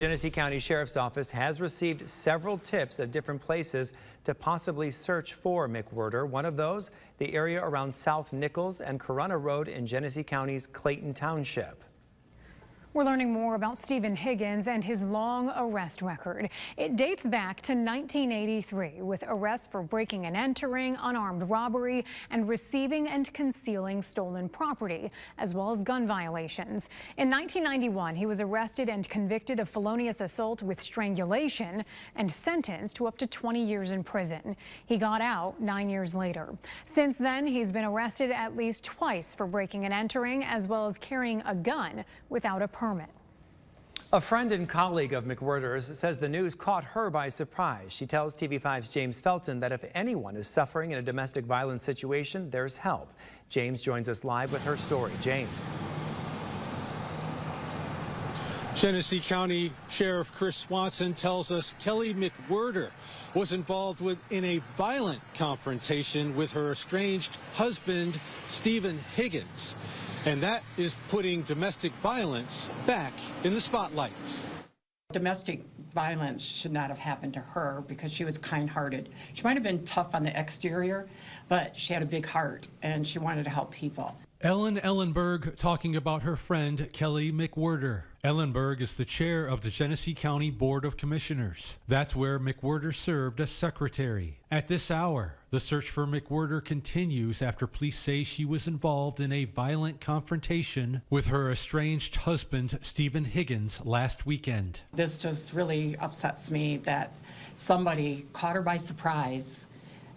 Genesee County Sheriff's Office has received several tips of different places to possibly search for McWhirter. One of those, the area around South Nichols and Corunna Road in Genesee County's Clayton Township. We're learning more about Stephen Higgins and his long arrest record. It dates back to 1983 with arrests for breaking and entering, unarmed robbery, and receiving and concealing stolen property, as well as gun violations. In 1991, he was arrested and convicted of felonious assault with strangulation and sentenced to up to 20 years in prison. He got out 9 years later. Since then, he's been arrested at least twice for breaking and entering, as well as carrying a gun without a permit. A friend and colleague of McWhirter's says the news caught her by surprise. She tells TV5's James Felton that if anyone is suffering in a domestic violence situation, there's help. James joins us live with her story. James. Genesee County Sheriff Chris Swanson tells us Kelly McWhirter was involved in a violent confrontation with her estranged husband, Stephen Higgins. And that is putting domestic violence back in the spotlight. Domestic violence should not have happened to her because she was kind-hearted. She might have been tough on the exterior, but she had a big heart and she wanted to help people. Ellen Ellenberg talking about her friend Kelly McWhirter. Ellenberg is the chair of the Genesee County Board of Commissioners. That's where McWhirter served as secretary. At this hour, the search for McWhirter continues after police say she was involved in a violent confrontation with her estranged husband, Stephen Higgins, last weekend. This just really upsets me that somebody caught her by surprise,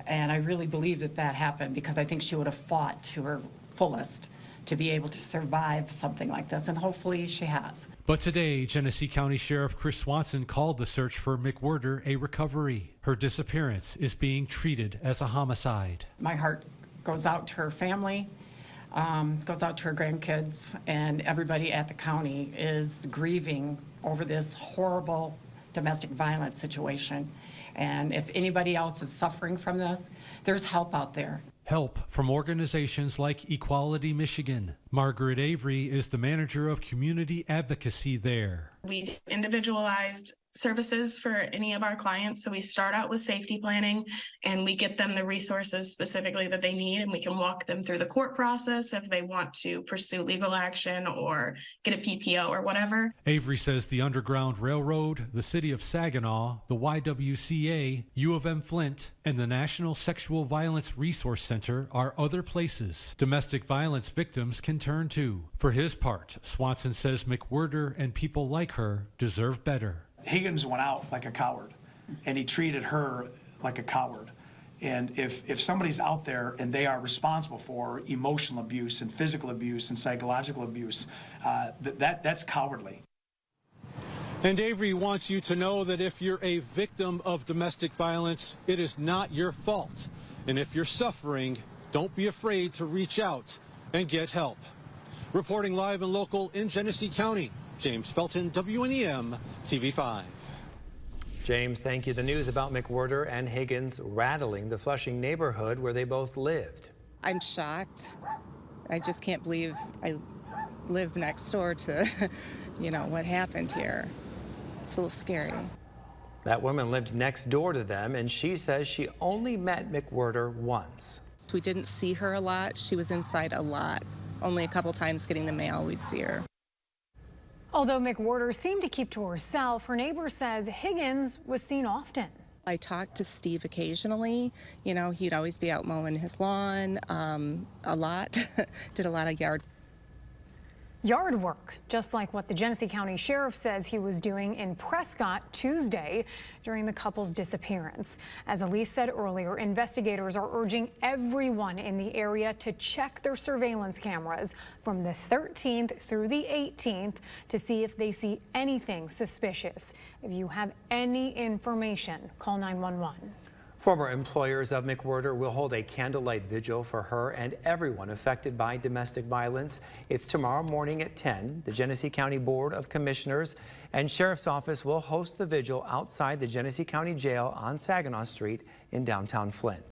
and I really believe that that happened because I think she would have fought to her fullest to be able to survive something like this, and hopefully she has. But today, Genesee County Sheriff Chris Swanson called the search for McWhirter a recovery. Her disappearance is being treated as a homicide. My heart goes out to her family, goes out to her grandkids, and everybody at the county is grieving over this horrible domestic violence situation. And if anybody else is suffering from this, there's help out there. Help from organizations like Equality Michigan. Margaret Avery is the manager of community advocacy there. We do individualized services for any of our clients. So we start out with safety planning and we get them the resources specifically that they need, and we can walk them through the court process if they want to pursue legal action or get a PPO or whatever. Avery says the Underground Railroad, the City of Saginaw, the YWCA, U of M Flint, and the National Sexual Violence Resource Center are other places domestic violence victims can turn to. For his part, Swanson says McWhirter and people like her deserve better. Higgins went out like a coward, and he treated her like a coward. And if somebody's out there and they are responsible for emotional abuse and physical abuse and psychological abuse, that's cowardly. And Avery wants you to know that if you're a victim of domestic violence, it is not your fault. And if you're suffering, don't be afraid to reach out and get help. Reporting live and local in Genesee County, James Felton, WNEM TV5. James, thank you. The news about McWhirter and Higgins rattling the Flushing neighborhood where they both lived. I'm shocked. I just can't believe I live next door to, what happened here. It's a little scary. That woman lived next door to them, and she says she only met McWhirter once. We didn't see her a lot. She was inside a lot. Only a couple times getting the mail, we'd see her. Although McWhirter seemed to keep to herself, her neighbor says Higgins was seen often. I talked to Steve occasionally. He'd always be out mowing his lawn a lot. Did a lot of yard work, just like what the Genesee County Sheriff says he was doing in Prescott Tuesday during the couple's disappearance. As Elise said earlier, investigators are urging everyone in the area to check their surveillance cameras from the 13th through the 18th to see if they see anything suspicious. If you have any information, call 911. Former employers of McWhirter will hold a candlelight vigil for her and everyone affected by domestic violence. It's tomorrow morning at 10. The Genesee County Board of Commissioners and Sheriff's Office will host the vigil outside the Genesee County Jail on Saginaw Street in downtown Flint.